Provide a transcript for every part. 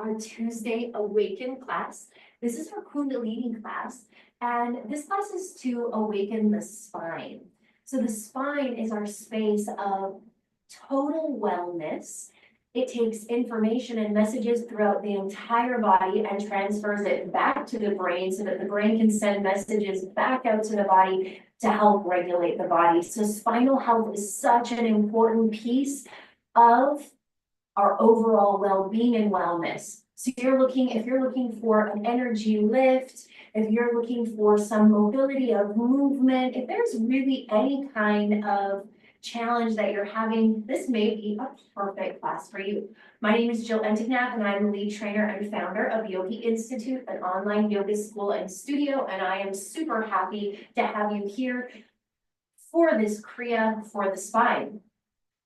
our Tuesday Awaken class. This is our Kundalini class, and this class is to awaken the spine. So the spine is our space of total wellness. It takes information and messages throughout the entire body and transfers it back to the brain so that the brain can send messages back out to the body to help regulate the body. So spinal health is such an important piece of our overall well-being and wellness. So if you're looking for an energy lift, if you're looking for some mobility of movement, if there's really any kind of challenge that you're having, this may be a perfect class for you. My name is Jill Entignap, and I'm the lead trainer and founder of Yogi Institute, an online yoga school and studio, and I am super happy to have you here for this Kriya for the spine.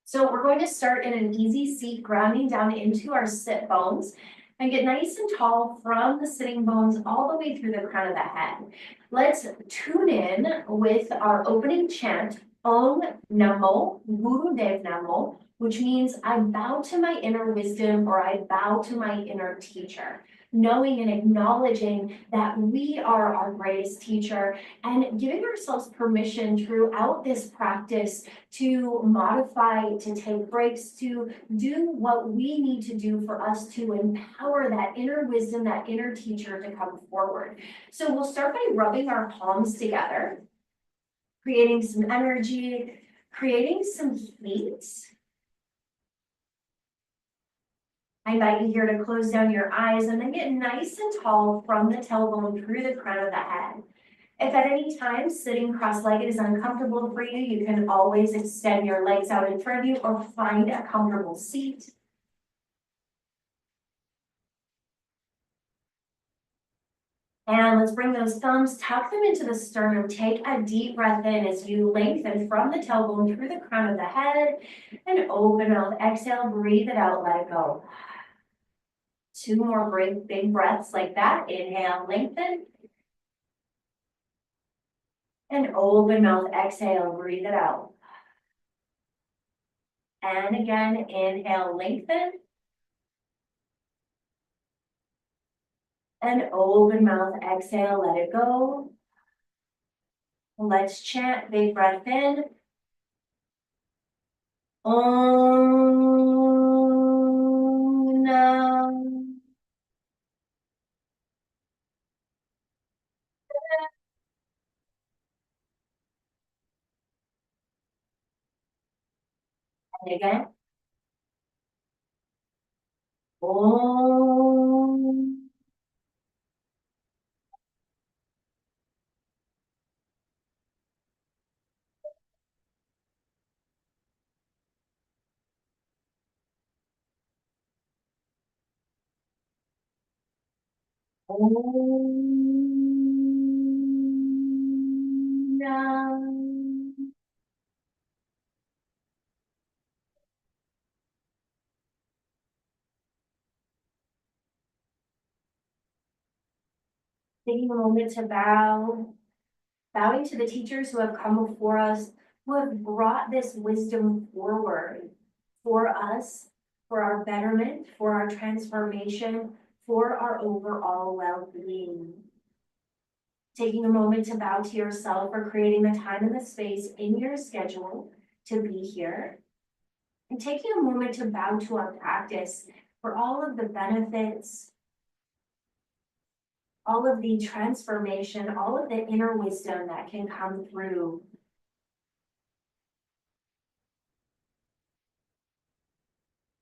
So we're going to start in an easy seat, grounding down into our sit bones, and get nice and tall from the sitting bones all the way through the crown of the head. Let's tune in with our opening chant, Om Namo Gurudev Namo, which means I bow to my inner wisdom, or I bow to my inner teacher, knowing and acknowledging that we are our greatest teacher, and giving ourselves permission throughout this practice to modify, to take breaks, to do what we need to do for us to empower that inner wisdom, that inner teacher to come forward. So we'll start by rubbing our palms together, creating some energy, creating some heat. I invite you here to close down your eyes and then get nice and tall from the tailbone through the crown of the head. If at any time sitting cross-legged is uncomfortable for you, you can always extend your legs out in front of you or find a comfortable seat. And let's bring those thumbs, tuck them into the sternum. Take a deep breath in as you lengthen from the tailbone through the crown of the head, and open mouth. Exhale, breathe it out, let it go. 2 more big breaths like that. Inhale, lengthen. And open mouth, exhale, breathe it out. And again, inhale, lengthen. And open mouth, exhale, let it go. Let's chant, big breath in. Om Nam. And again. Om. Om Nam. Taking a moment to bowing to the teachers who have come before us, who have brought this wisdom forward for us, for our betterment, for our transformation, for our overall well-being. Taking a moment to bow to yourself for creating the time and the space in your schedule to be here. And taking a moment to bow to our practice for all of the benefits, all of the transformation, all of the inner wisdom that can come through.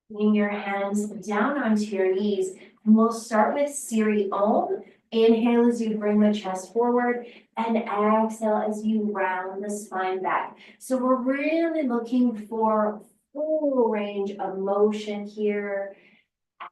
Bring your hands down onto your knees, and we'll start with Siri Om. Inhale as you bring the chest forward, and exhale as you round the spine back. So we're really looking for full range of motion here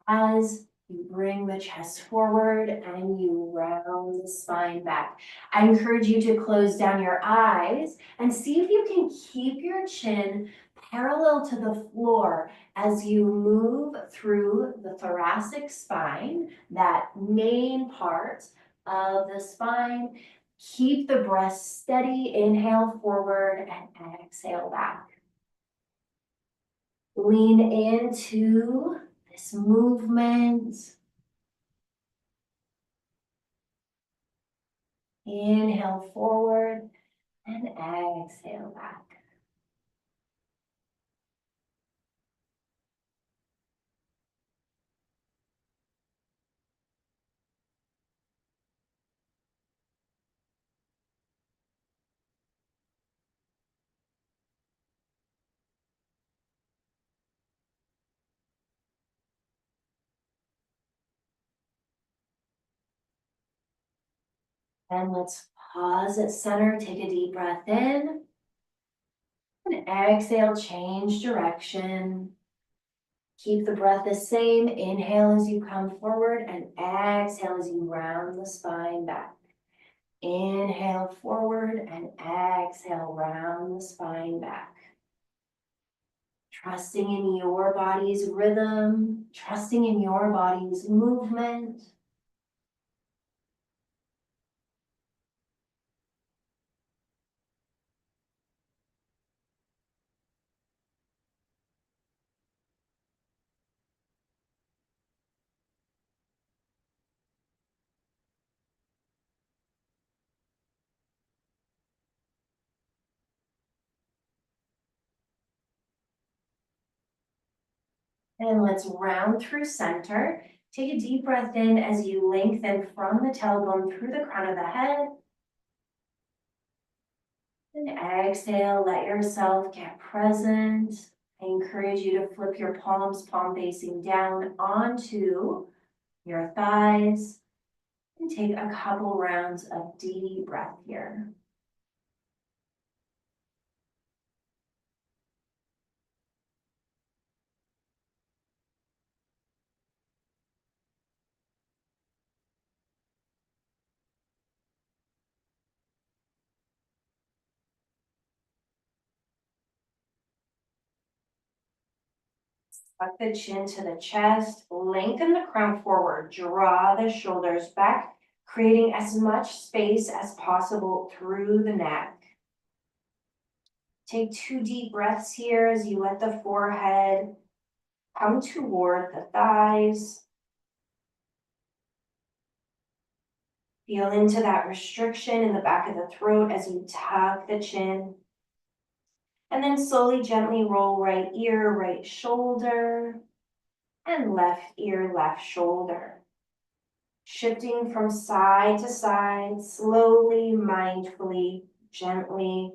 as you bring the chest forward and you round the spine back. I encourage you to close down your eyes and see if you can keep your chin parallel to the floor as you move through the thoracic spine, that main part of the spine. Keep the breath steady. Inhale forward and exhale back. Lean into this movement. Inhale forward and exhale back. And let's pause at center, take a deep breath in. And exhale, change direction. Keep the breath the same. Inhale as you come forward and exhale as you round the spine back. Inhale forward and exhale, round the spine back. Trusting in your body's rhythm, trusting in your body's movement. And let's round through center. Take a deep breath in as you lengthen from the tailbone through the crown of the head. And exhale, let yourself get present. I encourage you to flip your palms, palm facing down onto your thighs. And take a couple rounds of deep breath here. Tuck the chin to the chest, lengthen the crown forward, draw the shoulders back, creating as much space as possible through the neck. Take 2 deep breaths here as you let the forehead come toward the thighs. Feel into that restriction in the back of the throat as you tuck the chin. And then slowly, gently roll right ear, right shoulder, and left ear, left shoulder. Shifting from side to side, slowly, mindfully, gently.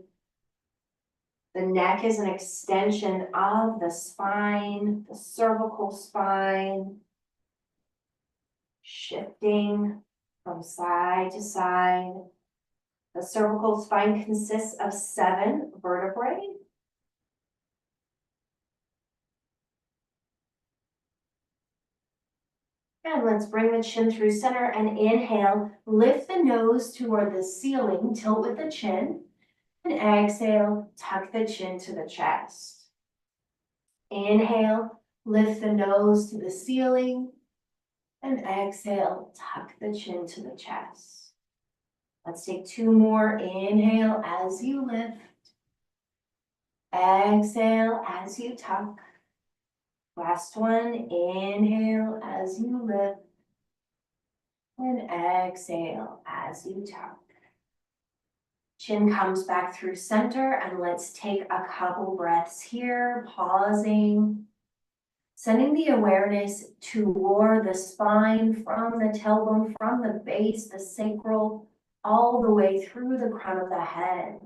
The neck is an extension of the spine, the cervical spine. Shifting from side to side. The cervical spine consists of 7 vertebrae. And let's bring the chin through center and inhale. Lift the nose toward the ceiling, tilt with the chin. And exhale, tuck the chin to the chest. Inhale, lift the nose to the ceiling. And exhale, tuck the chin to the chest. Let's take 2 more. Inhale as you lift. Exhale as you tuck. Last one, inhale as you lift. And exhale as you tuck. Chin comes back through center, and let's take a couple breaths here, pausing. Sending the awareness toward the spine, from the tailbone, from the base, the sacral, all the way through the crown of the head.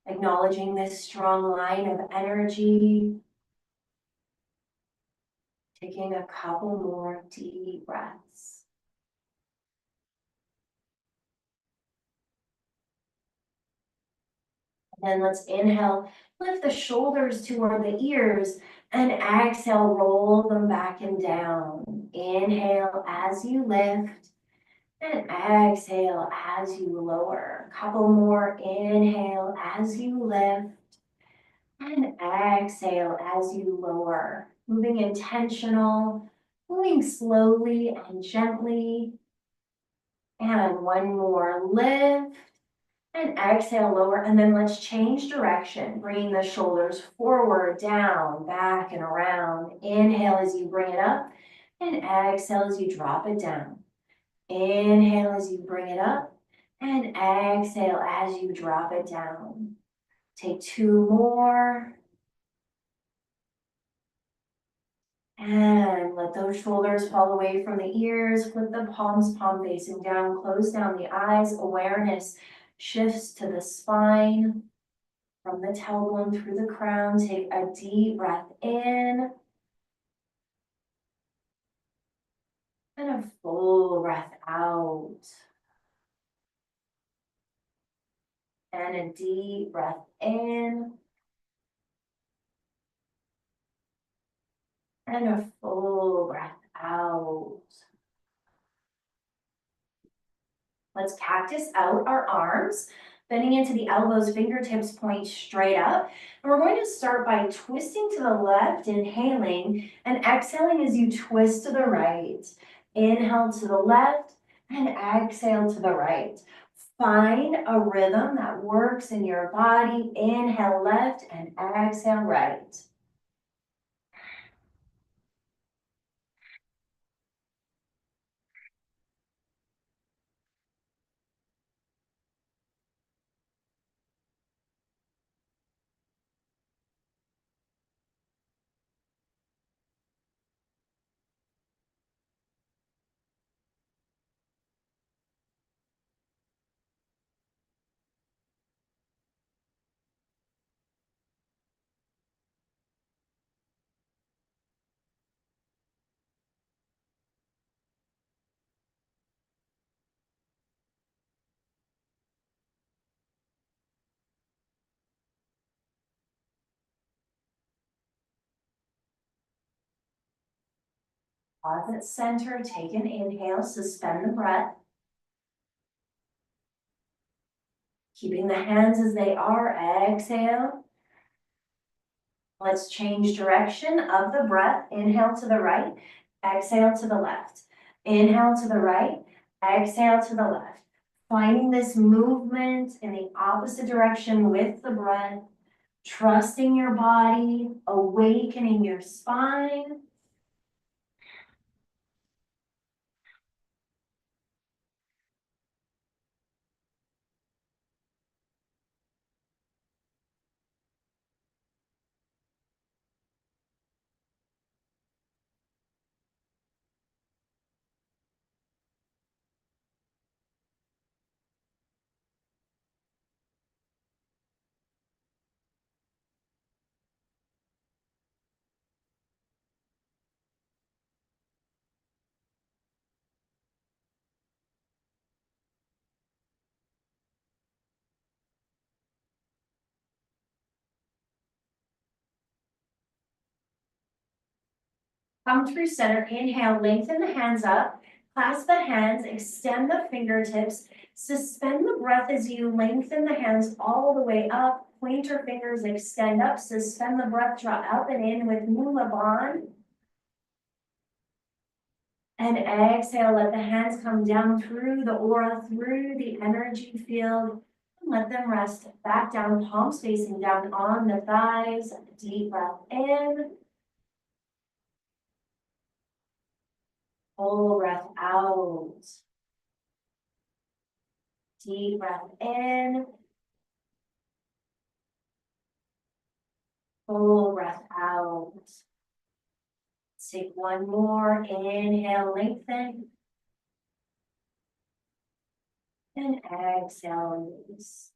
Acknowledging this strong line of energy. Taking a couple more deep breaths. Then let's inhale, lift the shoulders toward the ears, and exhale, roll them back and down. Inhale as you lift, and exhale as you lower. Couple more. Inhale as you lift, and exhale as you lower. Moving intentional, moving slowly and gently. And one more. Lift. And exhale, lower, and then let's change direction, bringing the shoulders forward, down, back, and around. Inhale as you bring it up, and exhale as you drop it down. Inhale as you bring it up, And exhale as you drop it down. Take 2 more. And let those shoulders fall away from the ears. Flip the palms, palm facing down. Close down the eyes. Awareness shifts to the spine. From the tailbone through the crown. Take a deep breath in. And a full breath out. And a deep breath in. And a full breath out. Let's cactus out our arms, bending into the elbows, fingertips point straight up. And we're going to start by twisting to the left, inhaling, and exhaling as you twist to the right. Inhale to the left and exhale to the right. Find a rhythm that works in your body. Inhale left and exhale right. Pause at center, take an inhale, suspend the breath. Keeping the hands as they are, exhale. Let's change direction of the breath. Inhale to the right, exhale to the left. Inhale to the right, exhale to the left. Finding this movement in the opposite direction with the breath, trusting your body, awakening your spine. Come through center, inhale, lengthen the hands up, clasp the hands, extend the fingertips, suspend the breath as you lengthen the hands all the way up, pointer fingers extend up, suspend the breath, draw up and in with Mula Bond. And exhale, let the hands come down through the aura, through the energy field, and let them rest back down, palms facing down on the thighs, deep breath in. Full breath out. Deep breath in. Full breath out. Take one more. Inhale, lengthen. And exhale, release.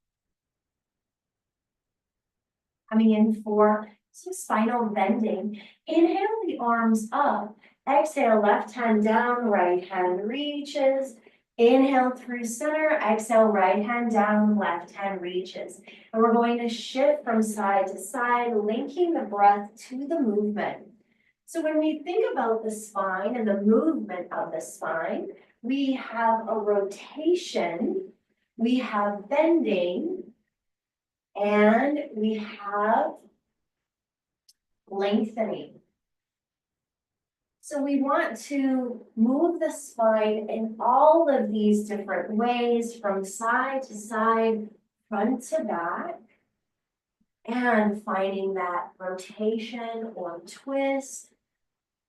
Coming in for some spinal bending. Inhale the arms up. Exhale, left hand down, right hand reaches. Inhale through center, exhale, right hand down, left hand reaches. And we're going to shift from side to side, linking the breath to the movement. So when we think about the spine and the movement of the spine, we have a rotation, we have bending, and we have lengthening. So we want to move the spine in all of these different ways, from side to side, front to back, and finding that rotation or twist.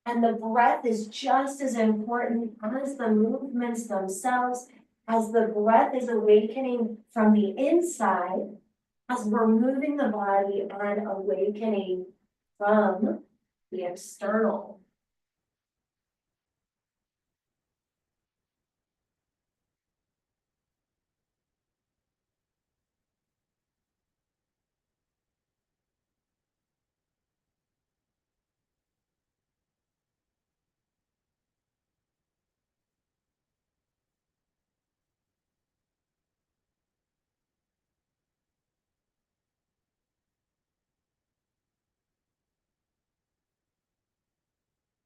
And the breath is just as important as the movements themselves. as the breath is awakening from the inside, as we're moving the body and awakening from the external.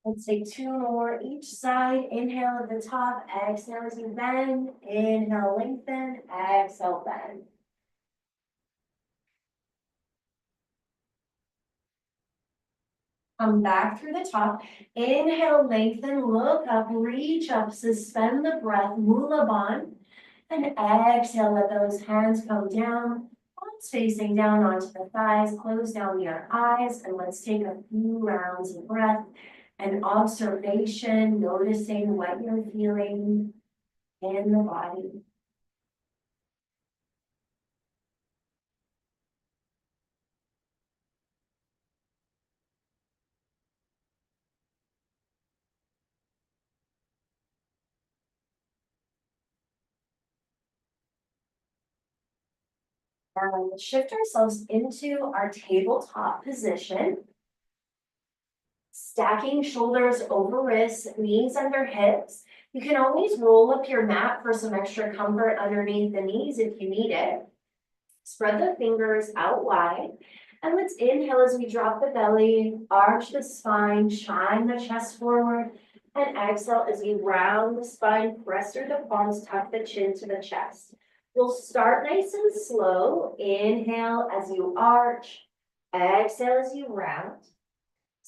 Let's take two more each side. Inhale at the top, exhale as you bend. Inhale, lengthen, exhale, bend. Come back through the top. Inhale, lengthen, look up, reach up, suspend the breath, Mula Bandha. And exhale, let those hands come down, palms facing down onto the thighs, close down your eyes, and let's take a few rounds of breath and observation, noticing what you're feeling in the body. Now let's shift ourselves into our tabletop position. Stacking shoulders over wrists, knees under hips. You can always roll up your mat for some extra comfort underneath the knees if you need it. Spread the fingers out wide. And let's inhale as we drop the belly, arch the spine, shine the chest forward. And exhale as you round the spine, press through the palms, tuck the chin to the chest. We'll start nice and slow. Inhale as you arch. Exhale as you round.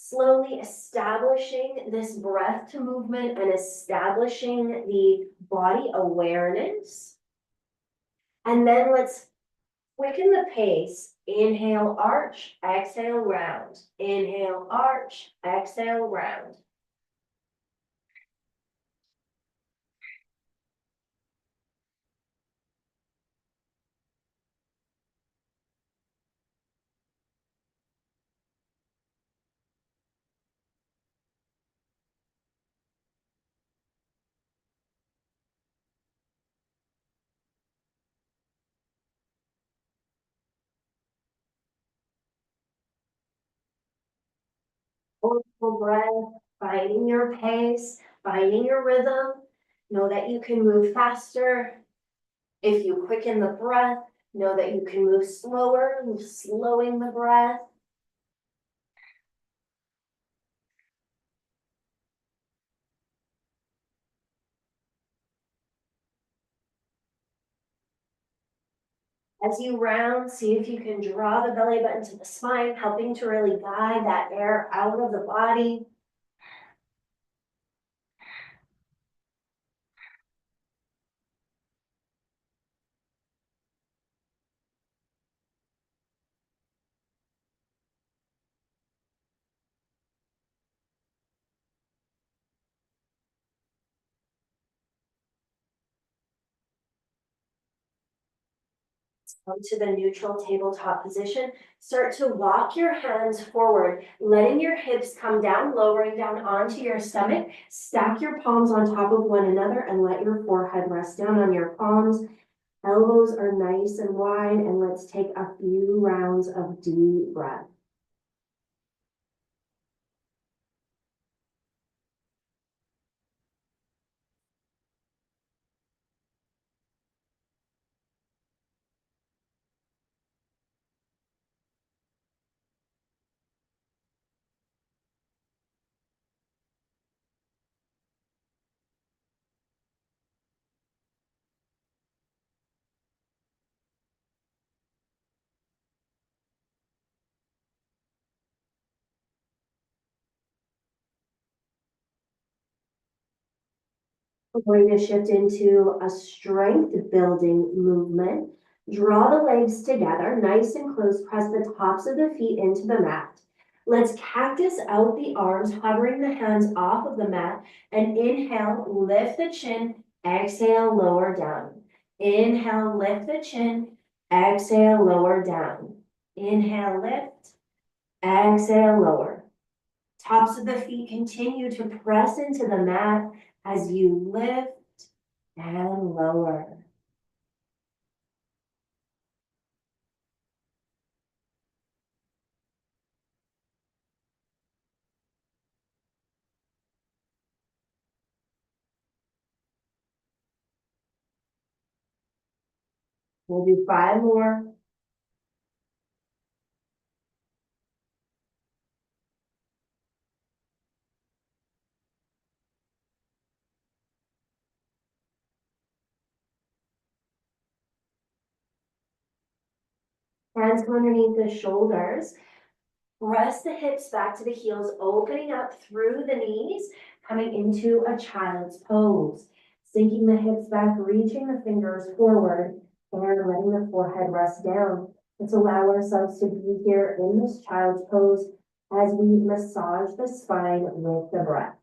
Slowly establishing this breath to movement and establishing the body awareness. And then let's quicken the pace. Inhale, arch, exhale, round. Inhale, arch, exhale, round. Full breath, finding your pace, finding your rhythm. Know that you can move faster. If you quicken the breath, know that you can move slower, slowing the breath. As you round, see if you can draw the belly button to the spine, helping to really guide that air out of the body. Come to the neutral tabletop position. Start to walk your hands forward, letting your hips come down, lowering down onto your stomach. Stack your palms on top of one another and let your forehead rest down on your palms. Elbows are nice and wide, and let's take a few rounds of deep breath. We're going to shift into a strength building movement. Draw the legs together, nice and close. Press the tops of the feet into the mat. Let's cactus out the arms, hovering the hands off of the mat. And inhale, lift the chin. Exhale, lower down. Inhale, lift the chin. Exhale, lower down. Inhale, lift. Exhale, lower. Tops of the feet continue to press into the mat as you lift and lower. We'll do 5 more. Hands come underneath the shoulders. Press the hips back to the heels, opening up through the knees, coming into a child's pose. Sinking the hips back, reaching the fingers forward, and letting the forehead rest down. Let's allow ourselves to be here in this child's pose as we massage the spine with the breath.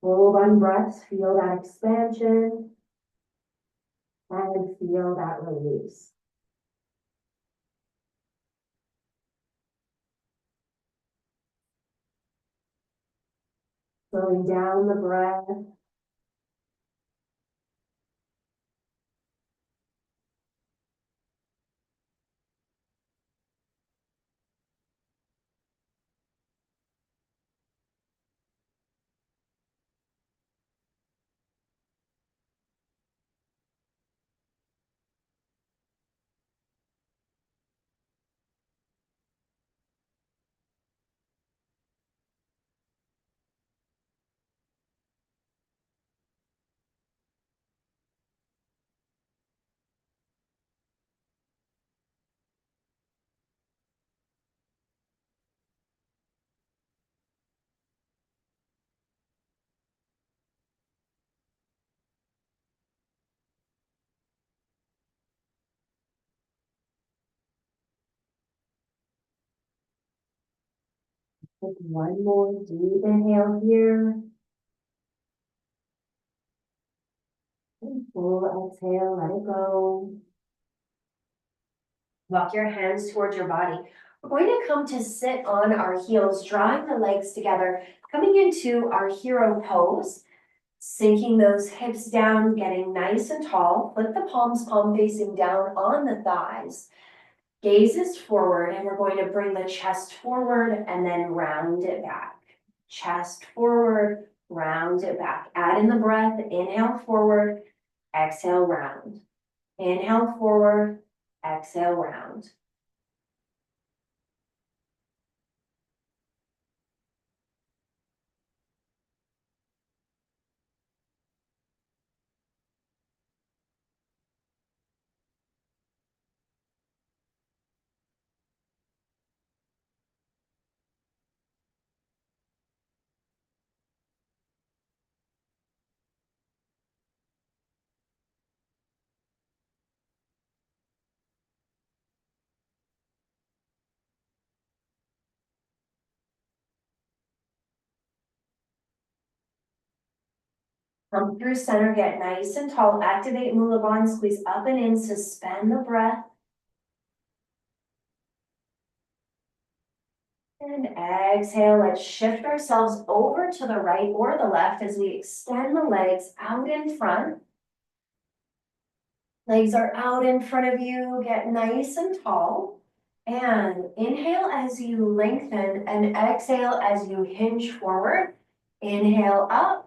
Full body breaths, feel that expansion, and feel that release. Slowing down the breath. Take one more deep inhale here. And full exhale, let it go. Walk your hands towards your body. We're going to come to sit on our heels, drawing the legs together, coming into our hero pose, sinking those hips down, getting nice and tall. Flip the palms, palm facing down on the thighs. Gaze is forward, and we're going to bring the chest forward and then round it back. Chest forward, round it back. Add in the breath, inhale forward, exhale round. Inhale forward, exhale round. Come through center, get nice and tall. Activate Mula Bandha, squeeze up and in, suspend the breath. And exhale, let's shift ourselves over to the right or the left as we extend the legs out in front. Legs are out in front of you, get nice and tall. And inhale as you lengthen and exhale as you hinge forward. Inhale up,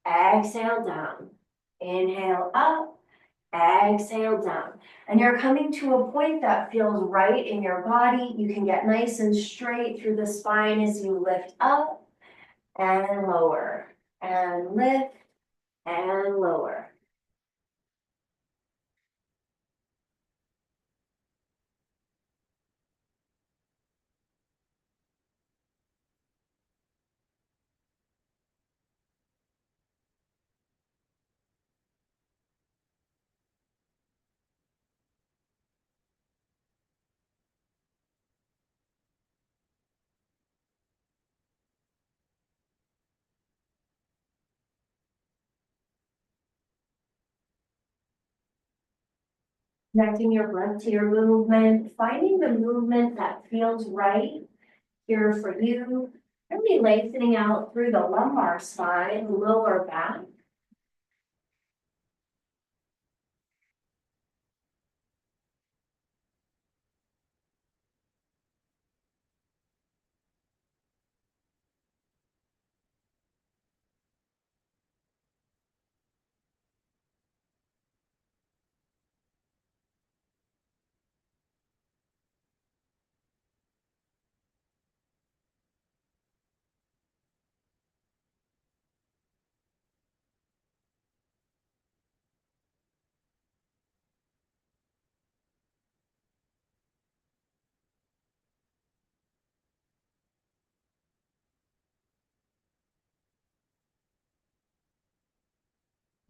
exhale down. Inhale up, exhale down. And you're coming to a point that feels right in your body. You can get nice and straight through the spine as you lift up and lower, and lift and lower. Connecting your breath to your movement, finding the movement that feels right here for you. Really lengthening out through the lumbar spine, lower back.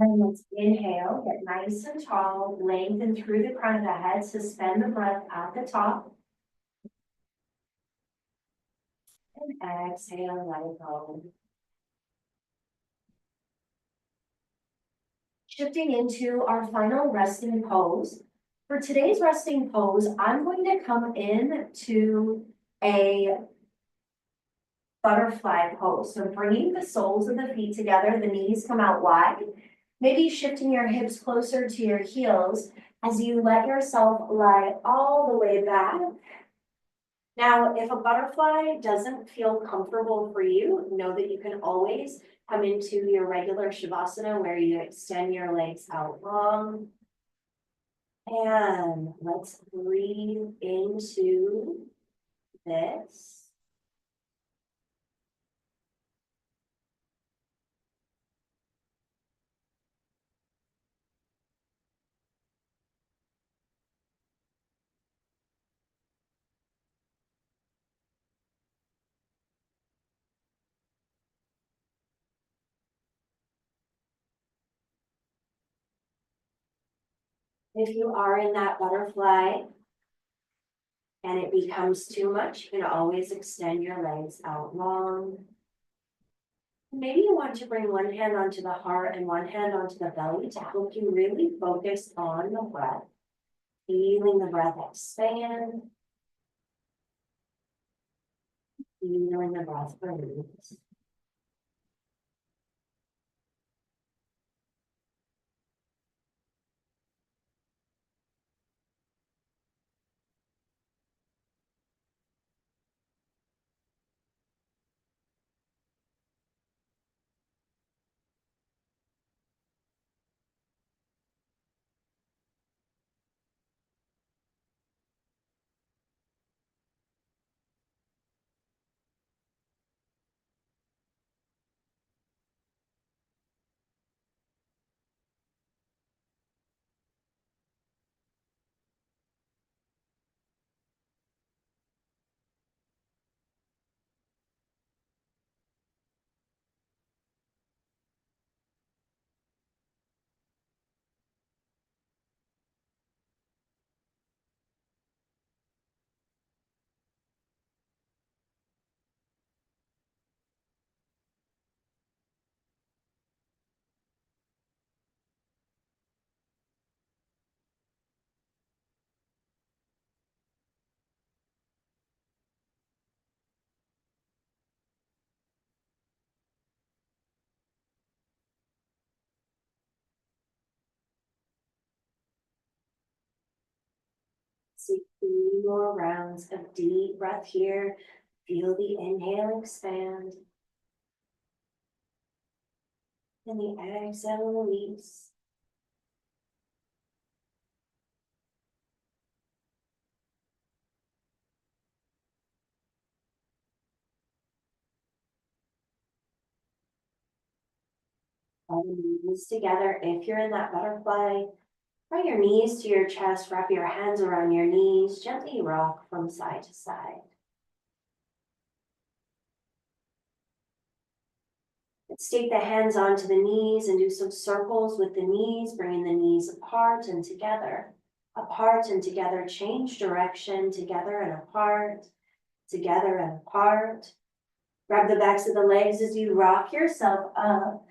And let's inhale, get nice and tall, lengthen through the crown of the head, suspend the breath at the top. And exhale, let it go. Shifting into our final resting pose. For today's resting pose, I'm going to come in to a butterfly pose. So bringing the soles of the feet together, the knees come out wide. Maybe shifting your hips closer to your heels as you let yourself lie all the way back. Now, if a butterfly doesn't feel comfortable for you, know that you can always come into your regular Shavasana where you extend your legs out long. And let's breathe into this. If you are in that butterfly and it becomes too much, you can always extend your legs out long. Maybe you want to bring one hand onto the heart and one hand onto the belly to help you really focus on the breath. Feeling the breath expand. Feeling the breath release. So 3 more rounds of deep breath here. Feel the inhale expand. And the exhale release. All the knees together. If you're in that butterfly, bring your knees to your chest, wrap your hands around your knees, gently rock from side to side. Let's take the hands onto the knees and do some circles with the knees, bringing the knees apart and together. Apart and together, change direction, together and apart, together and apart. Grab the backs of the legs as you rock yourself up.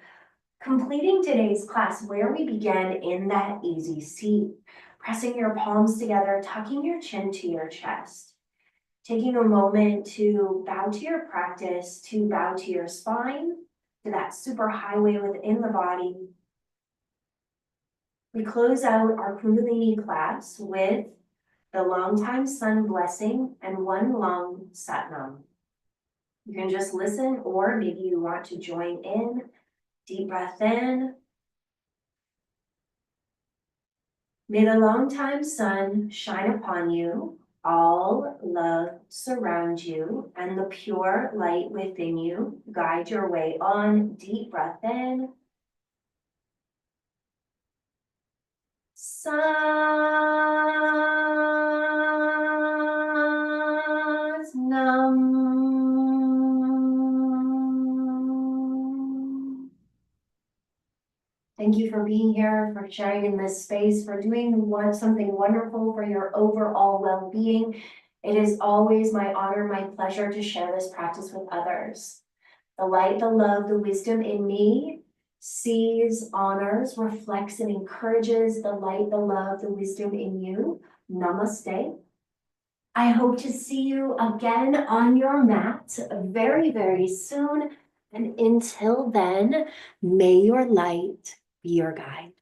Completing today's class where we began in that easy seat. pressing your palms together, tucking your chin to your chest. Taking a moment to bow to your practice, to bow to your spine, to that super highway within the body. We close out our Kundalini class with the Longtime Sun Blessing and one long Satnam. You can just listen, or maybe you want to join in. Deep breath in. May the longtime sun shine upon you, all love surround you, and the pure light within you guide your way on. Deep breath in. Satnam. Thank you for being here, for sharing in this space, for doing something wonderful for your overall well-being. It is always my honor, my pleasure to share this practice with others. The light, the love, the wisdom in me sees, honors, reflects, and encourages the light, the love, the wisdom in you. Namaste. I hope to see you again on your mat very, very soon. And until then, may your light be your guide.